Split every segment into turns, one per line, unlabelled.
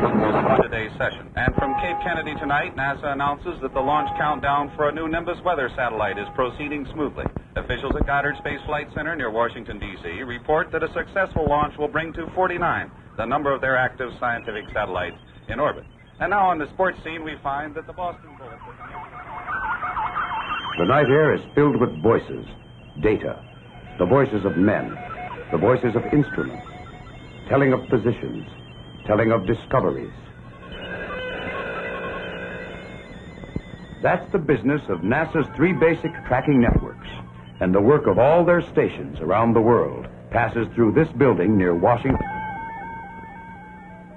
Today's session. And from Cape Kennedy tonight, NASA announces that the launch countdown for a new Nimbus weather satellite is proceeding smoothly. Officials at Goddard Space Flight Center near Washington, D.C. report that a successful launch will bring to 49 the number of their active scientific satellites in orbit. And now on the sports scene, we find that the Boston Bullets...
The night air is filled with voices, data, the voices of men, the voices of instruments, telling of positions, telling of discoveries. That's the business of NASA's 3 basic tracking networks, and the work of all their stations around the world passes through this building near Washington.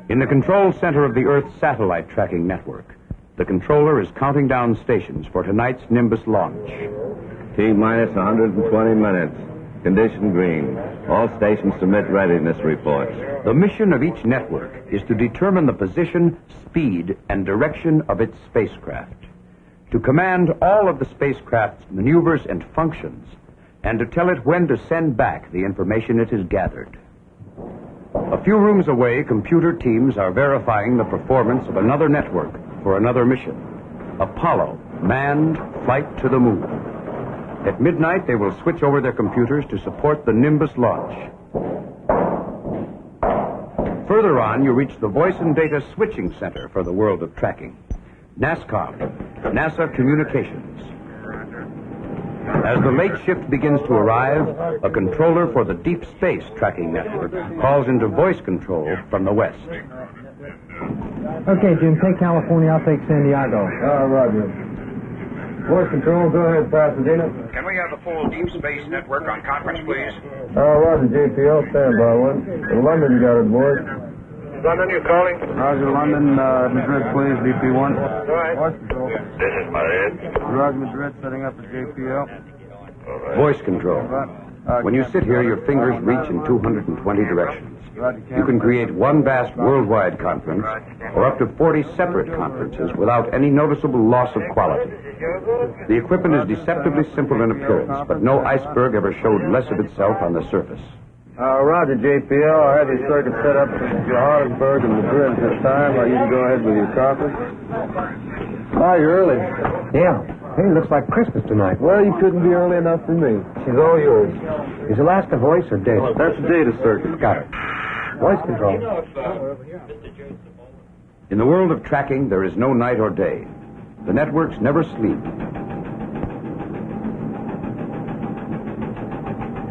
In the control center of the Earth's satellite tracking network, the controller is counting down stations for tonight's Nimbus launch.
T-minus 120 minutes. Condition green. All stations submit readiness reports.
The mission of each network is to determine the position, speed, and direction of its spacecraft, to command all of the spacecraft's maneuvers and functions, and to tell it when to send back the information it has gathered. A few rooms away, computer teams are verifying the performance of another network for another mission. Apollo, manned flight to the moon. At midnight, they will switch over their computers to support the Nimbus launch. Further on, you reach the Voice and Data Switching Center for the world of tracking. NASCOM, NASA Communications. As the late shift begins to arrive, a controller for the Deep Space Tracking Network calls into voice control from the west.
Okay, Jim, take California, I'll take San Diego.
Roger. Voice control, go ahead, Pasadena.
Can we have the full Deep Space Network on conference, please?
Roger, JPL, stand by one. London, got it, boys.
London, you're calling?
Roger, London, Madrid, please, DP1.
All right.
Voice control.
This is Madrid.
Roger, Madrid, setting up at JPL.
All right.
Voice control. When you sit here, your fingers reach in 220 directions. You can create one vast worldwide conference or up to 40 separate conferences without any noticeable loss of quality. The equipment is deceptively simple in appearance, but no iceberg ever showed less of itself on the surface.
Roger, JPL. I have your circuit set up for Johannesburg and Madrid this time. You can go ahead with your conference. Oh, you're early.
Yeah. Hey, looks like Christmas tonight.
Well, you couldn't be early enough for me. She's all yours.
Is Alaska voice or data?
That's the data circuit.
Got it. Voice control.
In the world of tracking, there is no night or day. The networks never sleep.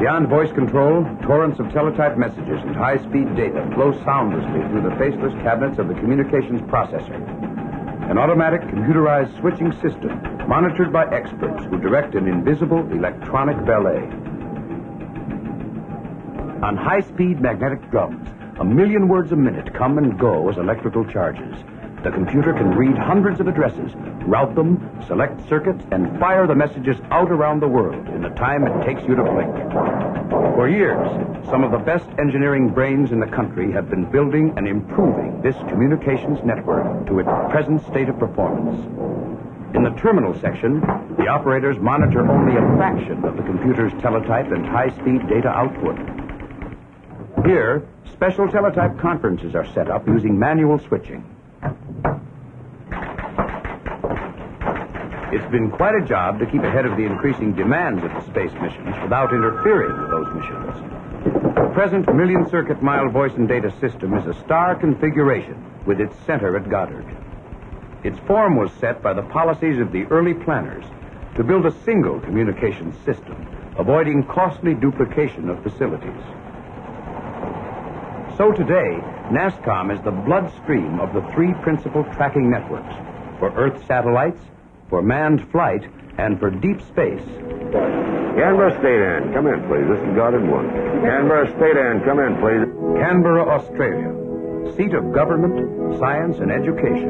Beyond voice control, torrents of teletype messages and high-speed data flow soundlessly through the faceless cabinets of the communications processor. An automatic computerized switching system monitored by experts who direct an invisible electronic ballet. On high-speed magnetic drums, 1 million words a minute come and go as electrical charges. The computer can read hundreds of addresses, route them, select circuits, and fire the messages out around the world in the time it takes you to blink. For years, some of the best engineering brains in the country have been building and improving this communications network to its present state of performance. In the terminal section, the operators monitor only a fraction of the computer's teletype and high-speed data output. Here, special teletype conferences are set up using manual switching. It's been quite a job to keep ahead of the increasing demands of the space missions without interfering with those missions. The present million-circuit-mile voice and data system is a star configuration with its center at Goddard. Its form was set by the policies of the early planners to build a single communications system, avoiding costly duplication of facilities. So today, NASCOM is the bloodstream of the 3 principal tracking networks for Earth satellites, for manned flight, and for deep space.
Canberra, STADAN, come in, please. This is Goddard 1. Canberra, STADAN, come in, please.
Canberra, Australia, seat of government, science, and education.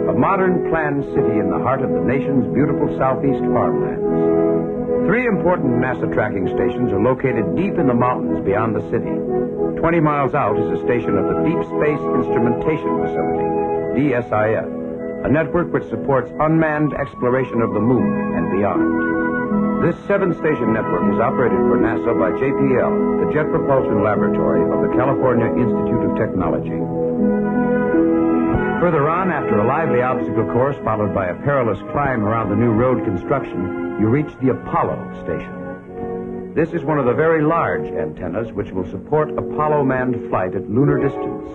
A modern planned city in the heart of the nation's beautiful southeast farmlands. 3 important NASA tracking stations are located deep in the mountains beyond the city. 20 miles out is a station of the Deep Space Instrumentation Facility, DSIF, a network which supports unmanned exploration of the moon and beyond. This 7-station network is operated for NASA by JPL, the Jet Propulsion Laboratory of the California Institute of Technology. Further on, after a lively obstacle course followed by a perilous climb around the new road construction, you reach the Apollo station. This is one of the very large antennas which will support Apollo manned flight at lunar distance.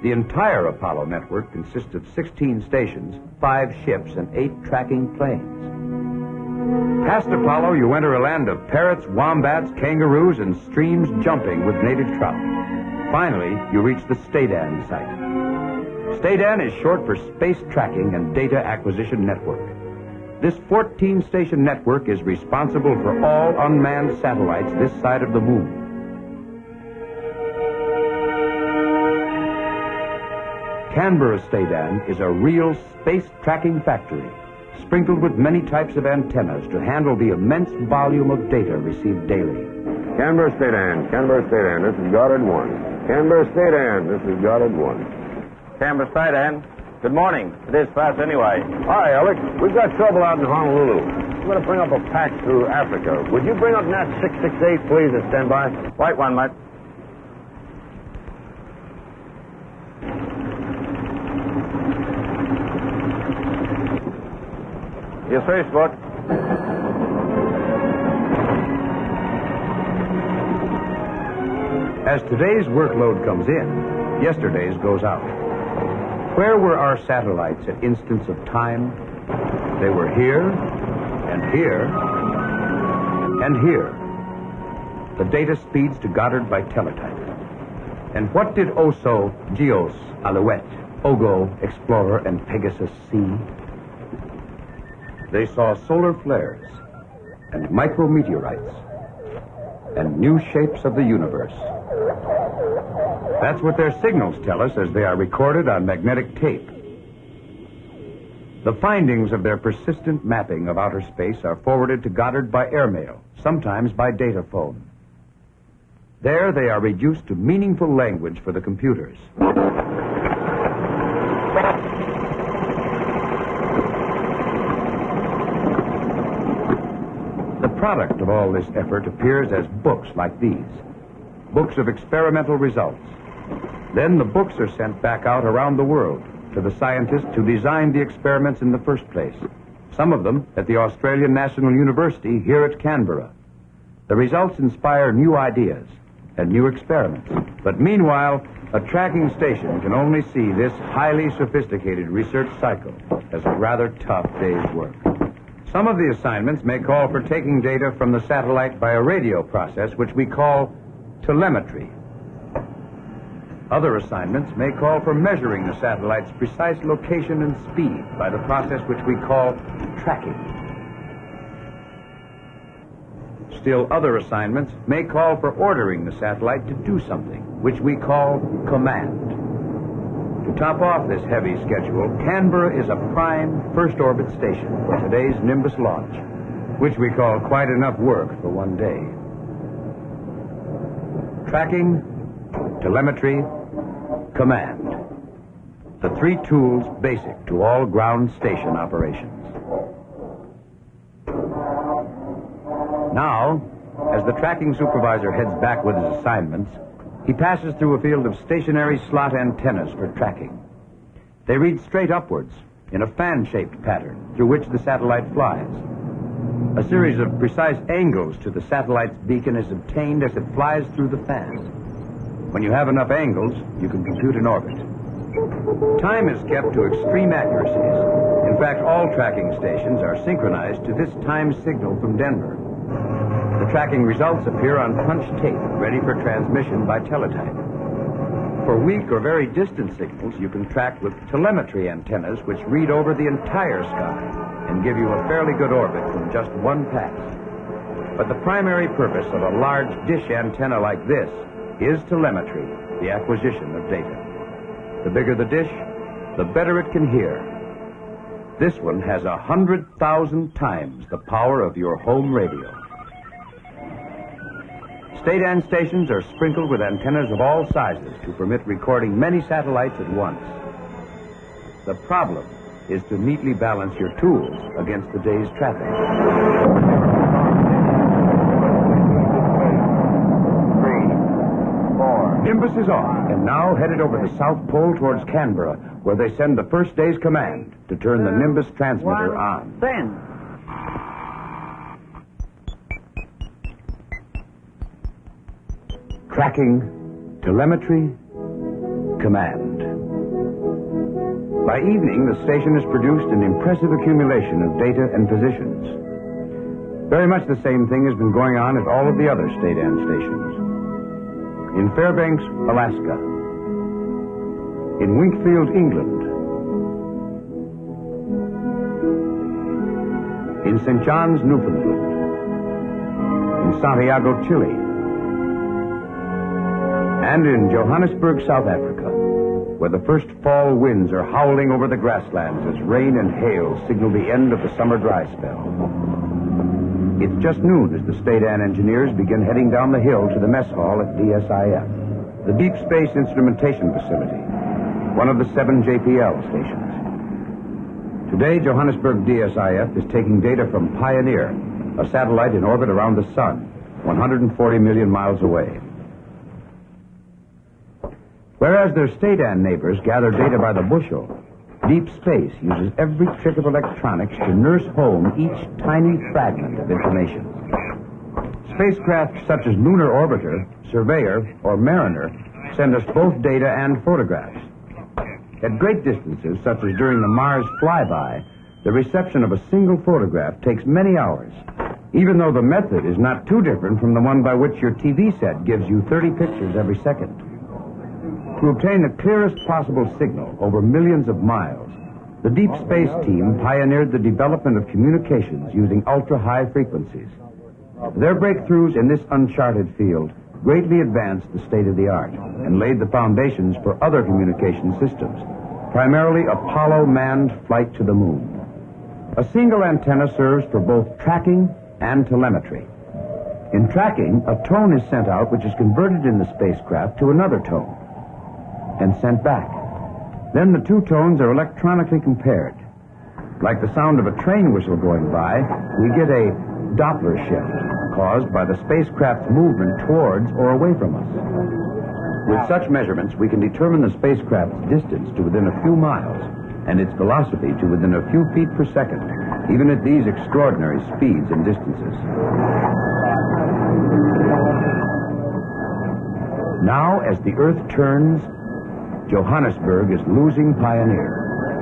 The entire Apollo network consists of 16 stations, 5 ships, and 8 tracking planes. Past Apollo, you enter a land of parrots, wombats, kangaroos, and streams jumping with native trout. Finally, you reach the STADAN site. STADAN is short for Space Tracking and Data Acquisition Network. This 14-station network is responsible for all unmanned satellites this side of the moon. Canberra STADAN is a real space tracking factory, sprinkled with many types of antennas to handle the immense volume of data received daily.
Canberra STADAN, this is Goddard 1. Canberra STADAN, this is Goddard 1.
Canberra STADAN. Good morning. It is fast anyway.
Hi, Alec. We've got trouble out in Honolulu. We're going to bring up a patch through Africa. Would you bring up NAT 668, please, and stand by?
Right one, mate. Yes, sir, Sport.
As today's workload comes in, yesterday's goes out. Where were our satellites at instants of time? They were here, and here, and here. The data speeds to Goddard by teletype. And what did Oso, Geos, Alouette, Ogo, Explorer, and Pegasus see? They saw solar flares, and micrometeorites, and new shapes of the universe. That's what their signals tell us as they are recorded on magnetic tape. The findings of their persistent mapping of outer space are forwarded to Goddard by airmail, sometimes by data phone. There they are reduced to meaningful language for the computers. The product of all this effort appears as books like these, books of experimental results. Then the books are sent back out around the world to the scientists who designed the experiments in the first place, some of them at the Australian National University here at Canberra. The results inspire new ideas and new experiments. But meanwhile, a tracking station can only see this highly sophisticated research cycle as a rather tough day's work. Some of the assignments may call for taking data from the satellite by a radio process, which we call telemetry. Other assignments may call for measuring the satellite's precise location and speed by the process which we call tracking. Still other assignments may call for ordering the satellite to do something, which we call command. To top off this heavy schedule, Canberra is a prime first orbit station for today's Nimbus launch, which we call quite enough work for one day. Tracking, telemetry, command. The 3 tools basic to all ground station operations. Now, as the tracking supervisor heads back with his assignments, he passes through a field of stationary slot antennas for tracking. They read straight upwards in a fan-shaped pattern through which the satellite flies. A series of precise angles to the satellite's beacon is obtained as it flies through the fan. When you have enough angles, you can compute an orbit. Time is kept to extreme accuracies. In fact, all tracking stations are synchronized to this time signal from Denver. The tracking results appear on punched tape, ready for transmission by teletype. For weak or very distant signals, you can track with telemetry antennas which read over the entire sky and give you a fairly good orbit from just one pass. But the primary purpose of a large dish antenna like this is telemetry, the acquisition of data. The bigger the dish, the better it can hear. This one has 100,000 times the power of your home radio. STADAN stations are sprinkled with antennas of all sizes to permit recording many satellites at once. The problem is to neatly balance your tools against the day's traffic.
3, 4.
Nimbus Nimbus is off, and now headed over the South Pole towards Canberra, where they send the first day's command to turn the Nimbus transmitter on.
Then.
Tracking, telemetry, command. By evening, the station has produced an impressive accumulation of data and positions. Very much the same thing has been going on at all of the other STADAN stations. In Fairbanks, Alaska. In Winkfield, England. In St. John's, Newfoundland. In Santiago, Chile. And in Johannesburg, South Africa, where the first fall winds are howling over the grasslands as rain and hail signal the end of the summer dry spell. It's just noon as the STADAN engineers begin heading down the hill to the mess hall at DSIF, the Deep Space Instrumentation Facility, one of the 7 JPL stations. Today, Johannesburg DSIF is taking data from Pioneer, a satellite in orbit around the sun, 140 million miles away. Whereas their STADAN neighbors gather data by the bushel, Deep Space uses every trick of electronics to nurse home each tiny fragment of information. Spacecraft such as Lunar Orbiter, Surveyor, or Mariner send us both data and photographs. At great distances, such as during the Mars flyby, the reception of a single photograph takes many hours, even though the method is not too different from the one by which your TV set gives you 30 pictures every second. To obtain the clearest possible signal over millions of miles, the Deep Space team pioneered the development of communications using ultra-high frequencies. Their breakthroughs in this uncharted field greatly advanced the state of the art and laid the foundations for other communication systems, primarily Apollo manned flight to the moon. A single antenna serves for both tracking and telemetry. In tracking, a tone is sent out which is converted in the spacecraft to another tone and sent back. Then the two tones are electronically compared. Like the sound of a train whistle going by, we get a Doppler shift caused by the spacecraft's movement towards or away from us. With such measurements, we can determine the spacecraft's distance to within a few miles and its velocity to within a few feet per second, even at these extraordinary speeds and distances. Now, as the Earth turns, Johannesburg is losing Pioneer,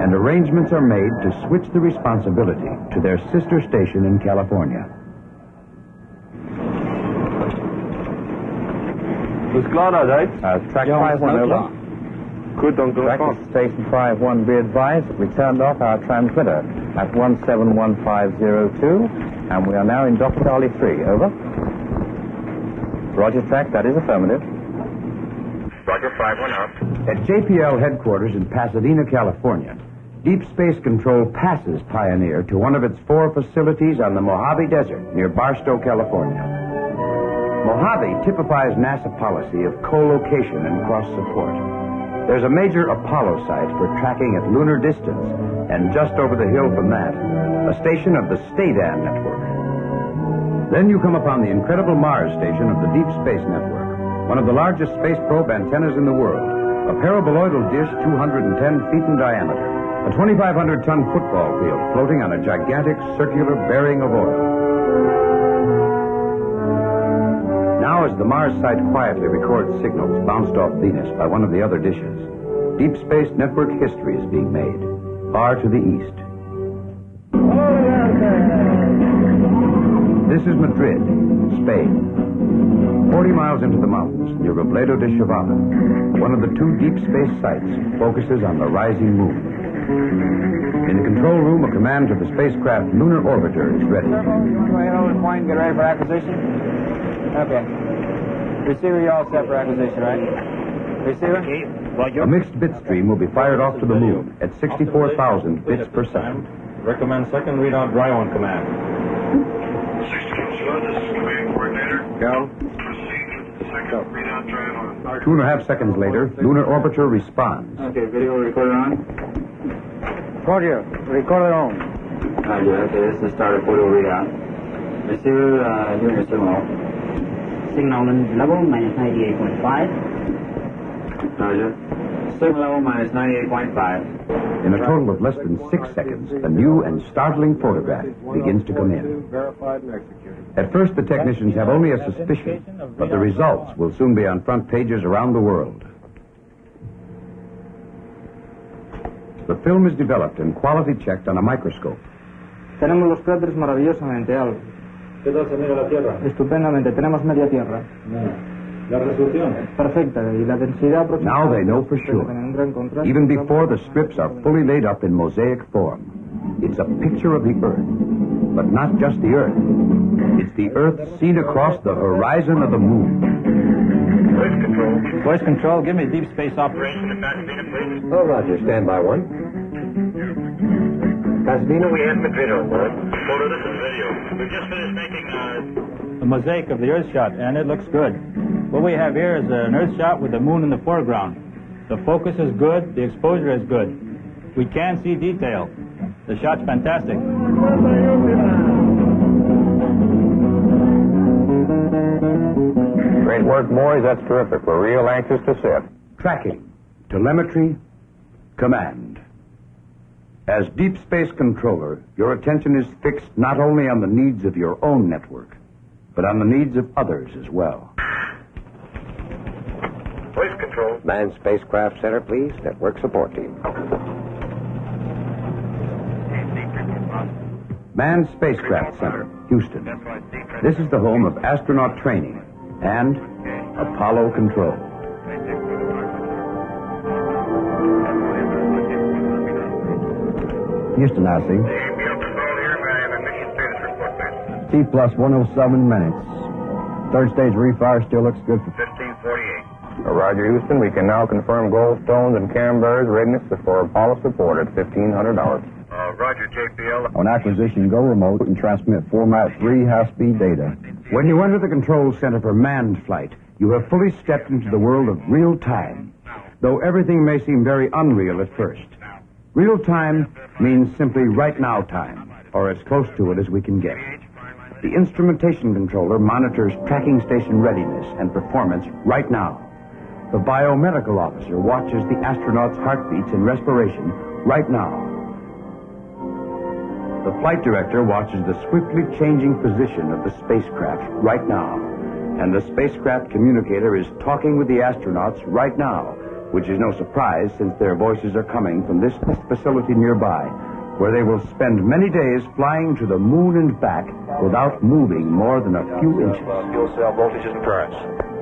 and arrangements are made to switch the responsibility to their sister station in California.
It's Goddard, right?
Track 5-1 over.
Good, don't go
Track
fast.
Station 5-1, be advised that we turned off our transmitter at 171502, and we are now in Dr. Charlie 3, over. Roger, Track, that is affirmative.
Roger, 5-1 up.
At JPL headquarters in Pasadena, California, Deep Space Control passes Pioneer to one of its 4 facilities on the Mojave Desert near Barstow, California. Mojave typifies NASA policy of co-location and cross-support. There's a major Apollo site for tracking at lunar distance, and just over the hill from that, a station of the STADAN network. Then you come upon the incredible Mars station of the Deep Space Network, one of the largest space probe antennas in the world, a paraboloidal dish 210 feet in diameter, a 2,500-ton football field floating on a gigantic circular bearing of oil. Now, as the Mars site quietly records signals bounced off Venus by one of the other dishes, Deep Space Network history is being made, far to the east. This is Madrid, Spain. 40 miles into the mountains, near Robledo de Chavana, one of the 2 deep space sites focuses on the rising moon. In the control room, a command to the spacecraft Lunar Orbiter is ready.
You want to go ahead over the point and get ready for acquisition? Okay. Receiver, you're all set for acquisition, right? Receiver?
A mixed bit stream will be fired off to the moon at 64,000 bits per second.
Recommend second readout dry on command.
16 this is command coordinator.
Go.
Second readout dry on.
2.5 seconds later, Lunar Orbiter responds.
Okay, video recorder on.
Roger, recorder on.
Roger, okay, this is the start of photo readout. Receiver, doing a signal.
Signal level minus 98.5.
Roger. Signal level minus 98.5.
In a total of less than 6 seconds, a new and startling photograph begins to come in.
Verified and executed.
At first, the technicians have only a suspicion, but the results will soon be on front pages around the world. The film is developed and quality checked on a microscope.
Tenemos los cráteres maravillosamente altos.
¿Qué tal se mira la Tierra?
Estupendamente, tenemos media tierra.
La resolución.
Perfecta, y la densidad aproximada.
Now they know for sure, even before the strips are fully laid up in mosaic form. It's a picture of the Earth, but not just the Earth. It's the Earth seen across the horizon of the moon.
Voice control.
Voice control, give me deep space operation.
Pasadena, please.
Oh, Roger. Stand by one. Pasadena, we have Madrid on board.
Photo, this is video. We've just finished making
A mosaic of the Earth shot, and it looks good. What we have here is an Earth shot with the moon in the foreground. The focus is good, the exposure is good. We can see detail. The shot's fantastic.
Great work, boys. That's terrific. We're real anxious to see it.
Tracking, telemetry, command. As Deep Space Controller, your attention is fixed not only on the needs of your own network, but on the needs of others as well.
voice control.
Manned Spacecraft Center, please. Network support team.
Manned Spacecraft Center, Houston. This is the home of astronaut training and Apollo control.
Houston, I see. T plus 107 minutes. Third stage refire still looks good for
1548.
Roger, Houston. We can now confirm Goldstone's and Canberra's readiness for Apollo support at $1,500.
Roger, JPL.
On acquisition, go remote and transmit format 3 high-speed data.
When you enter the control center for manned flight, you have fully stepped into the world of real time, though everything may seem very unreal at first. Real time means simply right now time, or as close to it as we can get. The instrumentation controller monitors tracking station readiness and performance right now. The biomedical officer watches the astronauts' heartbeats and respiration right now. The flight director watches the swiftly changing position of the spacecraft right now. And the spacecraft communicator is talking with the astronauts right now, which is no surprise since their voices are coming from this facility nearby, where they will spend many days flying to the moon and back without moving more than a few inches.
Fuel cell voltages and currents.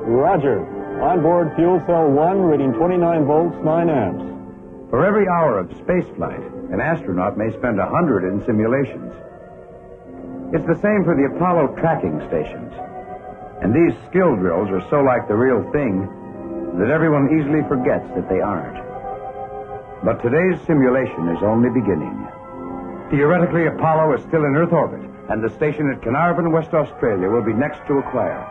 Roger. On board fuel cell 1, reading 29 volts, 9 amps.
For every hour of spaceflight, an astronaut may spend 100 in simulations. It's the same for the Apollo tracking stations. And these skill drills are so like the real thing that everyone easily forgets that they aren't. But today's simulation is only beginning. Theoretically, Apollo is still in Earth orbit, and the station at Carnarvon, West Australia, will be next to acquire.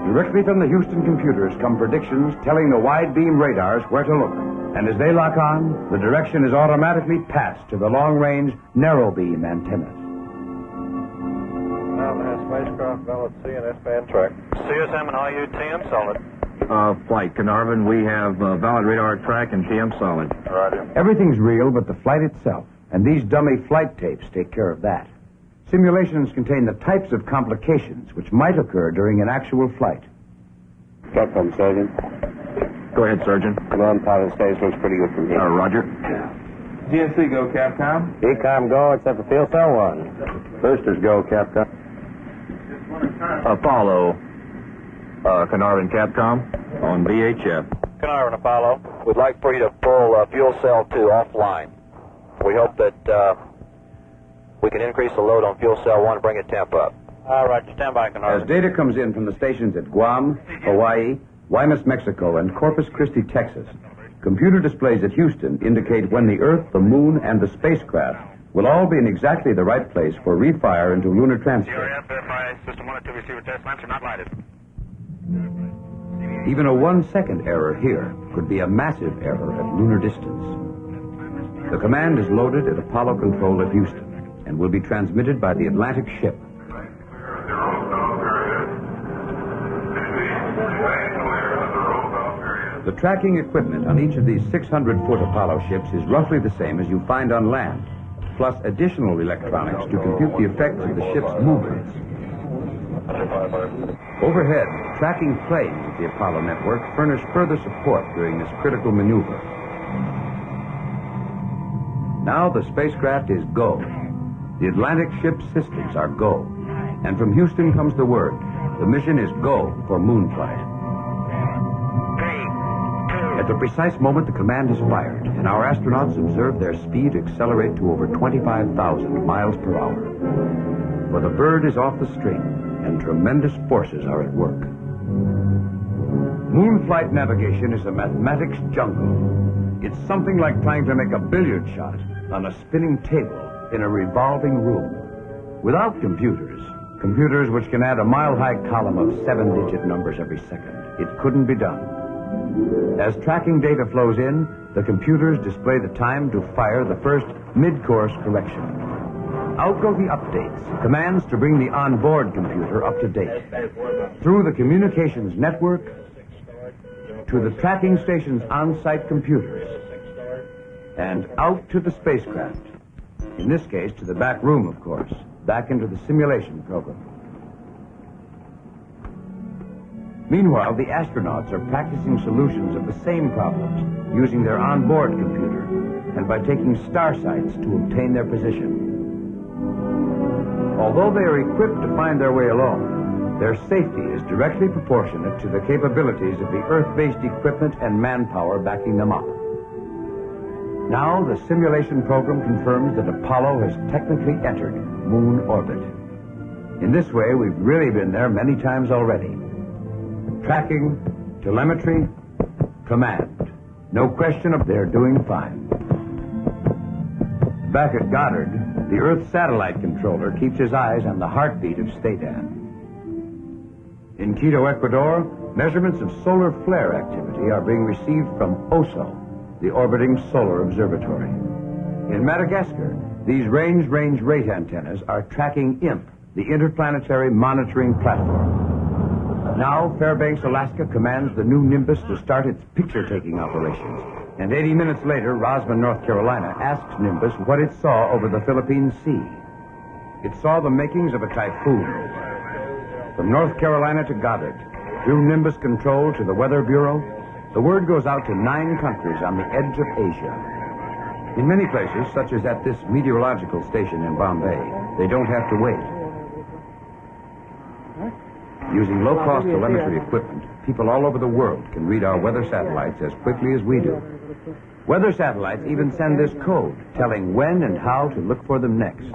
Directly from the Houston computers come predictions telling the wide-beam radars where to look. And as they lock on, the direction is automatically passed to the long-range, narrow-beam antennas.
Spacecraft valid C and S-band track.
CSM and IU-TM solid.
Flight Carnarvon, we have valid radar track and TM solid.
Roger.
Everything's real but the flight itself, and these dummy flight tapes take care of that. Simulations contain the types of complications which might occur during an actual flight.
Capcom, Sergeant. Go ahead, Sergeant. Come on, pilot stage looks pretty good from here. Roger.
GNC go, Capcom.
ECOM go, except for field cell 1. Boosters go, Capcom. Apollo. Carnarvon, Capcom. On VHF.
Carnarvon, Apollo. We'd like for you to pull fuel cell 2 offline. We hope that we can increase the load on fuel cell 1 and bring it temp up.
Roger. Stand by, Carnarvon.
As data comes in from the stations at Guam, Hawaii, Guaymas, Mexico, and Corpus Christi, Texas, computer displays at Houston indicate when the Earth, the Moon, and the spacecraft will all be in exactly the right place for refire into lunar transfer.
FFI System 1 and 2 receiver test lamps are not lighted.
Even a 1-second error here could be a massive error at lunar distance. The command is loaded at Apollo control at Houston and will be transmitted by the Atlantic ship. The The tracking equipment on each of these 600-foot Apollo ships is roughly the same as you find on land, plus additional electronics to compute the effects of the ship's movements. Overhead, tracking planes of the Apollo network furnish further support during this critical maneuver. Now the spacecraft is go. The Atlantic ship's systems are go. And from Houston comes the word. The mission is go for moonflight. At the precise moment the command is fired, and our astronauts observe their speed accelerate to over 25,000 miles per hour. For the bird is off the string, and tremendous forces are at work. Moonflight navigation is a mathematics jungle. It's something like trying to make a billiard shot on a spinning table in a revolving room. Without computers which can add a mile-high column of 7-digit numbers every second, it couldn't be done. As tracking data flows in, the computers display the time to fire the first mid-course correction. Out go the updates, commands to bring the onboard computer up to date. Through the communications network, to the tracking station's on-site computers, and out to the spacecraft. In this case, to the back room, of course, back into the simulation program. Meanwhile, the astronauts are practicing solutions of the same problems using their onboard computer and by taking star sights to obtain their position. Although they are equipped to find their way alone, their safety is directly proportionate to the capabilities of the Earth-based equipment and manpower backing them up. Now, the simulation program confirms that Apollo has technically entered moon orbit. In this way, we've really been there many times already. Tracking, telemetry, command. No question of they're doing fine. Back at Goddard, the Earth satellite controller keeps his eyes on the heartbeat of STADAN. In Quito, Ecuador, measurements of solar flare activity are being received from OSO, the orbiting solar observatory. In Madagascar, these range rate antennas are tracking IMP, the interplanetary monitoring platform. Now, Fairbanks, Alaska commands the new Nimbus to start its picture-taking operations. And 80 minutes later, Rosman, North Carolina, asks Nimbus what it saw over the Philippine Sea. It saw the makings of a typhoon. From North Carolina to Goddard, through Nimbus control to the Weather Bureau, the word goes out to 9 countries on the edge of Asia. In many places, such as at this meteorological station in Bombay, they don't have to wait. Using low-cost telemetry equipment, people all over the world can read our weather satellites as quickly as we do. Weather satellites even send this code, telling when and how to look for them next.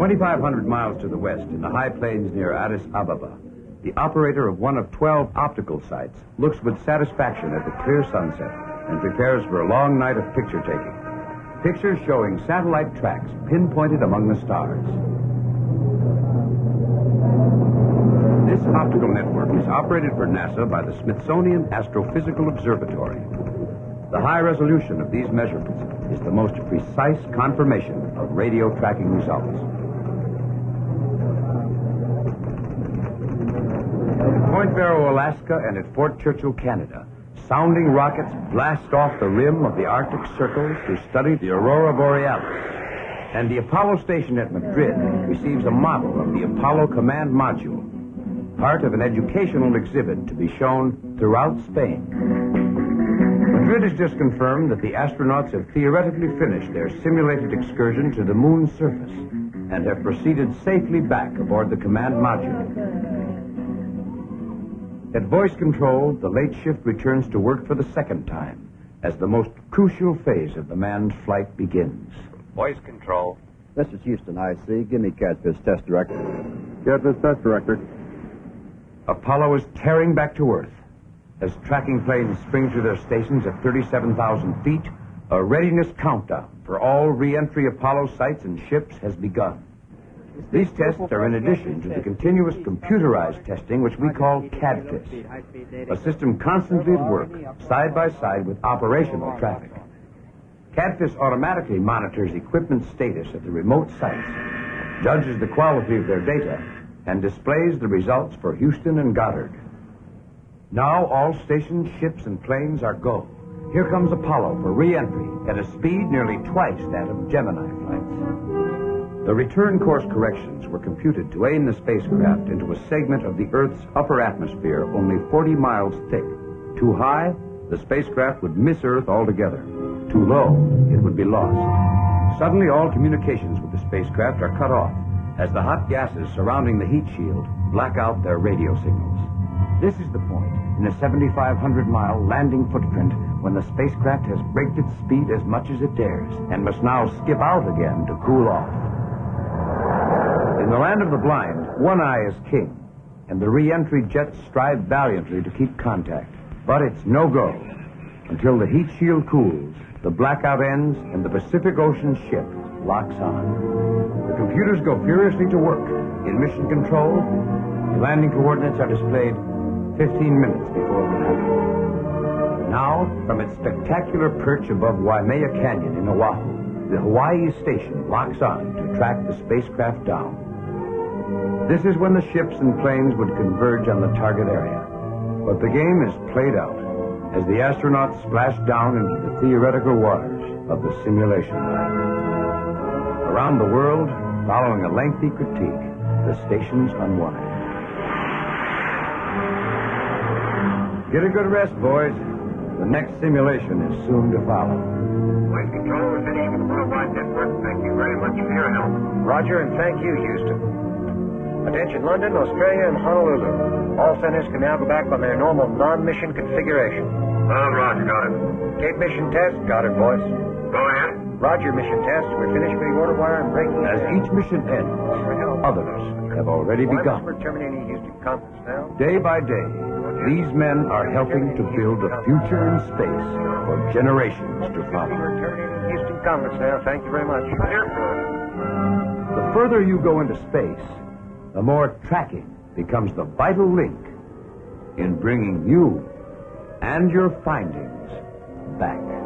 2,500 miles to the west, in the high plains near Addis Ababa, the operator of one of 12 optical sites looks with satisfaction at the clear sunset and prepares for a long night of picture-taking. Pictures showing satellite tracks pinpointed among the stars. This optical network is operated for NASA by the Smithsonian Astrophysical Observatory. The high resolution of these measurements is the most precise confirmation of radio tracking results. At Point Barrow, Alaska, and at Fort Churchill, Canada, sounding rockets blast off the rim of the Arctic Circle to study the Aurora Borealis. And the Apollo station at Madrid receives a model of the Apollo Command Module, part of an educational exhibit to be shown throughout Spain. Madrid has just confirmed that the astronauts have theoretically finished their simulated excursion to the moon's surface and have proceeded safely back aboard the command module. At voice control, the late shift returns to work for the second time as the most crucial phase of the manned flight begins.
Voice control.
This is Houston IC. Give me Catfish Test Director. Catfish Test Director.
Apollo is tearing back to Earth. As tracking planes spring to their stations at 37,000 feet, a readiness countdown for all re-entry Apollo sites and ships has begun. These tests are in addition to the continuous computerized testing which we call CADFIS, a system constantly at work, side by side with operational traffic. CADFIS automatically monitors equipment status at the remote sites, judges the quality of their data, and displays the results for Houston and Goddard. Now all stations, ships, and planes are go. Here comes Apollo for re-entry at a speed nearly twice that of Gemini flights. The return course corrections were computed to aim the spacecraft into a segment of the Earth's upper atmosphere only 40 miles thick. Too high, the spacecraft would miss Earth altogether. Too low, it would be lost. Suddenly, all communications with the spacecraft are cut off as the hot gases surrounding the heat shield black out their radio signals. This is the point in a 7,500-mile landing footprint when the spacecraft has braked its speed as much as it dares and must now skip out again to cool off. In the land of the blind, one eye is king, and the re-entry jets strive valiantly to keep contact. But it's no go. Until the heat shield cools, the blackout ends, and the Pacific Ocean ship locks on. The computers go furiously to work. In mission control, the landing coordinates are displayed 15 minutes before we land. Now, from its spectacular perch above Waimea Canyon in Oahu, the Hawaii station locks on to track the spacecraft down. This is when the ships and planes would converge on the target area. But the game is played out as the astronauts splash down into the theoretical waters of the simulation lab. Around the world, following a lengthy critique, the stations unwind. Get a good rest, boys. The next simulation is soon to follow.
Flight control, we're finished with the worldwide network. Thank you very much for your help.
Roger, and thank you, Houston. Attention London, Australia, and Honolulu. All centers can now go back on their normal non-mission configuration.
Roger, got it.
Cape mission test, Goddard voice.
Go ahead.
Roger, mission test. We're finished with the order wire and breaking
As each mission ends, others have already begun.
We're terminating Houston conference now.
Day by day, these men are helping to build a future in space for generations to follow.
We're terminating Houston conference now. Thank you very much.
The further you go into space, the more tracking becomes the vital link in bringing you and your findings back.